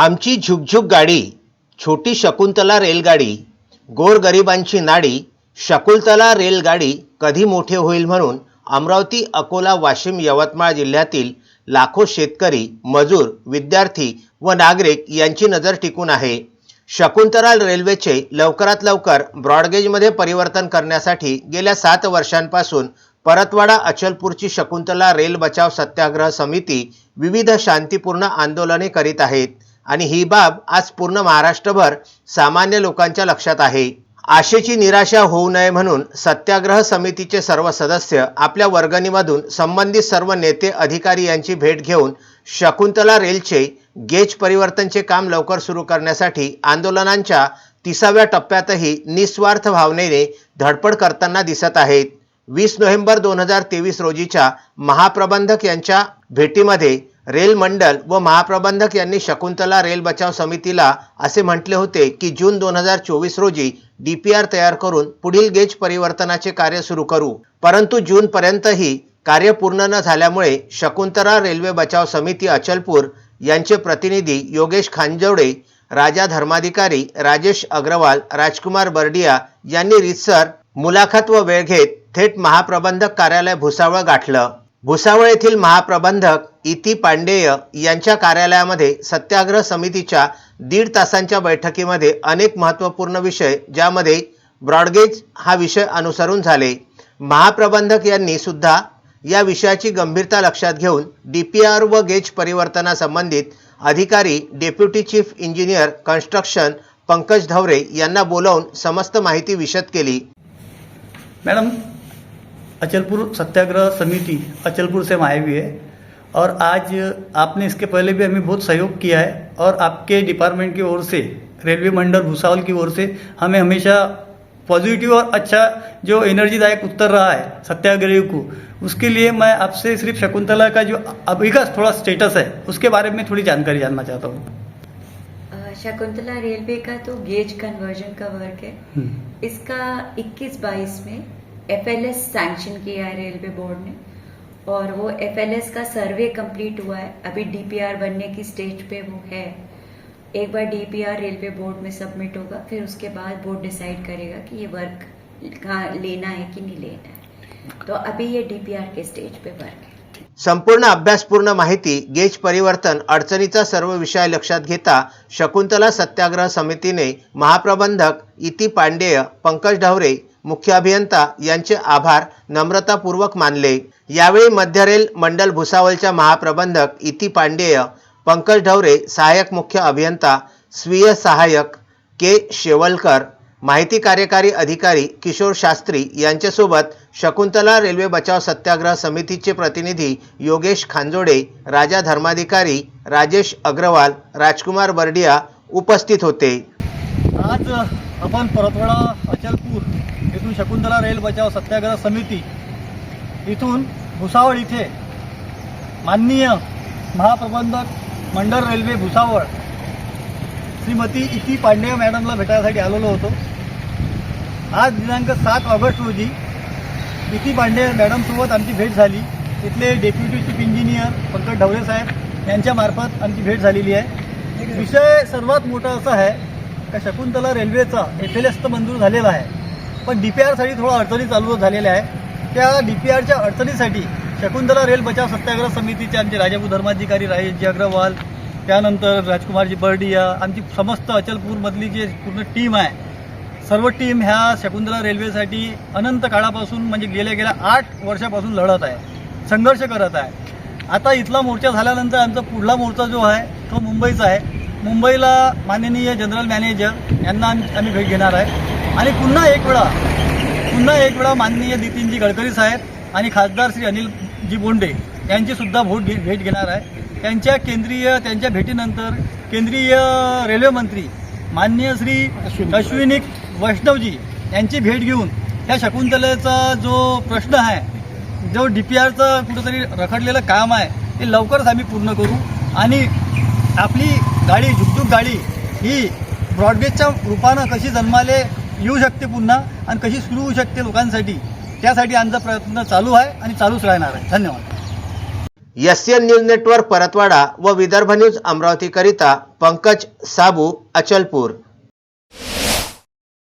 आमची झुकझुक गाडी, छोटी शकुंतला रेलगाडी, गोरगरिबांची नाडी, शकुंतला रेलगाडी कधी मोठे होईल म्हणून अमरावती, अकोला, वाशिम, यवतमाळ जिल्ह्यातील लाखो शेतकरी, मजूर, विद्यार्थी व नागरिक यांची नजर टिकून आहे. शकुंतला रेल्वेचे लवकरात लवकर ब्रॉडगेजमध्ये परिवर्तन करण्यासाठी गेल्या 7 वर्षांपासून परतवाडा अचलपूरची शकुंतला रेल बचाव सत्याग्रह समिती विविध शांतिपूर्ण आंदोलने करीत आहेत आणि ही बाब आज पूर्ण महाराष्ट्रभर सामान्य लोकांच्या लक्षात आहे. आशेची निराशा होऊ नये म्हणून सत्याग्रह समितीचे सर्व सदस्य आपल्या वर्गणीमधून संबंधित सर्व नेते, अधिकारी यांची भेट घेऊन शकुंतला रेलचे गेज परिवर्तनचे काम लवकर सुरू करण्यासाठी आंदोलनांच्या 30व्या टप्प्यातही निस्वार्थ भावनेने धडपड करताना दिसत आहेत. 20 नोव्हेंबर 2023 रोजीच्या महाप्रबंधक यांच्या भेटीमध्ये रेल मंडल व महाप्रबंधक यांनी शकुंतला रेल बचाव समितीला असे म्हटले होते की जून 2024 रोजी DPR तयार करून पुढील गेज परिवर्तनाचे कार्य सुरू करू. परंतु जून पर्यंतही कार्य पूर्ण न झाल्यामुळे शकुंतला रेल्वे बचाव समिती अचलपूर यांचे प्रतिनिधी योगेश खांजवडे, राजा धर्माधिकारी, राजेश अग्रवाल, राजकुमार बर्डिया यांनी रीतसर मुलाखत व वेळ घेत थेट महाप्रबंधक कार्यालय भुसावळ गाठलं. भुसावळ येथील महाप्रबंधक इति पांडेय यांच्या कार्यालयामध्ये सत्याग्रह समितीच्या 1.5 तासांच्या बैठकीमध्ये अनेक महत्त्वपूर्ण विषय, ज्यामध्ये ब्रॉडगेज हा विषय अनुसरून झाले. महाप्रबंधक यांनी सुद्धा या विषयाची गंभीरता लक्षात घेऊन DPR व गेज परिवर्तनासंबंधित अधिकारी deputy chief engineer construction Pankaj Dhavare यांना बोलावून समस्त माहिती विशद केली. मैडम, अचलपुर सत्याग्रह समिति अचलपुर से आई हुई है और आज आपने इसके पहले भी हमें बहुत सहयोग किया है और आपके डिपार्टमेंट की ओर से, रेलवे मंडल भुसावल की ओर से हमें हमेशा पॉजिटिव और अच्छा जो एनर्जीदायक उत्तर रहा है सत्याग्रह को, उसके लिए मैं आपसे सिर्फ शकुंतला का जो अभी का थोड़ा स्टेटस है उसके बारे में थोड़ी जानकारी जानना चाहता हूँ. शकुंतला रेलवे का तो गेज कन्वर्जन का वर्क है. इसका 21-22 में FLS सैंक्शन किया है रेलवे बोर्ड ने और वो FLS का सर्वे कंप्लीट हुआ है. अभी DPR बनने की स्टेज पे वो है. एक बार DPR रेलवे बोर्ड में सबमिट होगा, फिर उसके बाद बोर्ड डिसाइड करेगा कि ये वर्क कहाँ लेना है कि नहीं लेना है. तो अभी ये DPR के स्टेज पे वर्क है. संपूर्ण अभ्यासपूर्ण माहिती, गेज परिवर्तन, अडचणीचा सर्व विषय लक्षात घेता शकुंतला सत्याग्रह समितीने महाप्रबंधक इति पांडेय, पंकज ढवरे, मुख्य अभियंता यांचे आभार नम्रतापूर्वक मानले. यावेळी मध्य रेल मंडल भुसावळच्या महाप्रबंधक इति पांडेय, पंकज ढवरे, सहाय्यक मुख्य अभियंता स्वीय सहाय्यक के शेवलकर, माहिती कार्यकारी अधिकारी किशोर शास्त्री यांच्यासोबत शकुंतला रेल्वे बचाव सत्याग्रह समितीचे प्रतिनिधी योगेश खांजोडे, राजा धर्माधिकारी, राजेश अग्रवाल, राजकुमार बर्डिया उपस्थित होते. आज आपण परतवाडा अचलपूर येथून शकुंतला रेल बचाव सत्याग्रह समिती इथून भुसावळ इथे माननीय महाप्रबंधक मंडळ रेल्वे भुसावळ श्रीमती इति पांडेय मॅडमला भेटायसाठी आलेलो होतो. आज दिनांक 7 ऑगस्ट रोजी इति पांडेय मॅडमसोबत आमची भेट झाली. तिथले डेप्युटी चीफ इंजिनियर पंकज ढवरे साहेब यांच्यामार्फत आमची भेट झालेली आहे. विषय सर्वात मोठा असा आहे का शकुंतला रेल्वेचा FLS तर मंजूर झालेला आहे, पण DPRसाठी थोडा अडचणी चालू झालेल्या आहे. त्या DPRच्या अडचणीसाठी शकुंतला रेल बचाव सत्याग्रह समितीचे आमचे राजाभाऊ धर्माधिकारी राजेशजी अग्रवाल, त्यानंतर राजकुमारजी बर्डिया, आमची समस्त अचलपूरमधली जी पूर्ण टीम आहे, सर्व टीम ह्या शकुंतला रेल्वेसाठी अनंत काळापासून म्हणजे गेल्या 8 वर्षापासून लढत आहे, संघर्ष करत आहे. आता इथला मोर्चा झाल्यानंतर आमचा पुढला मोर्चा जो आहे तो मुंबईचा आहे. मुंबईला माननीय जनरल मॅनेजर यांना आम्ही भेट घेणार आहे आणि पुन्हा एक वेळा माननीय नितीनजी गडकरी साहेब आणि खासदार श्री अनिलजी बोंडे यांचीसुद्धा भेट घेणार आहे. त्यांच्या भेटीनंतर केंद्रीय रेल्वे मंत्री माननीय श्री अश्विनी वैष्णवजी यांची भेट घेऊन ह्या शकुंतलेचा जो प्रश्न आहे, जो DPRचं कुठंतरी रखडलेलं काम आहे, ते लवकरच आम्ही पूर्ण करू आणि आपली गाडी, झुकझुक गाडी ही ब्रॉडगेजच्या रूपानं कशी जन्माले येऊ शकते पुन्हा आणि कशी सुरू होऊ शकते लोकांसाठी, त्यासाठी आमचा प्रयत्न चालू आहे आणि चालूच राहणार आहे. धन्यवाद. एसएन न्यूज नेटवर्क परतवाडा व विदर्भ न्यूज अमरावती करिता पंकज साबू, अचलपूर।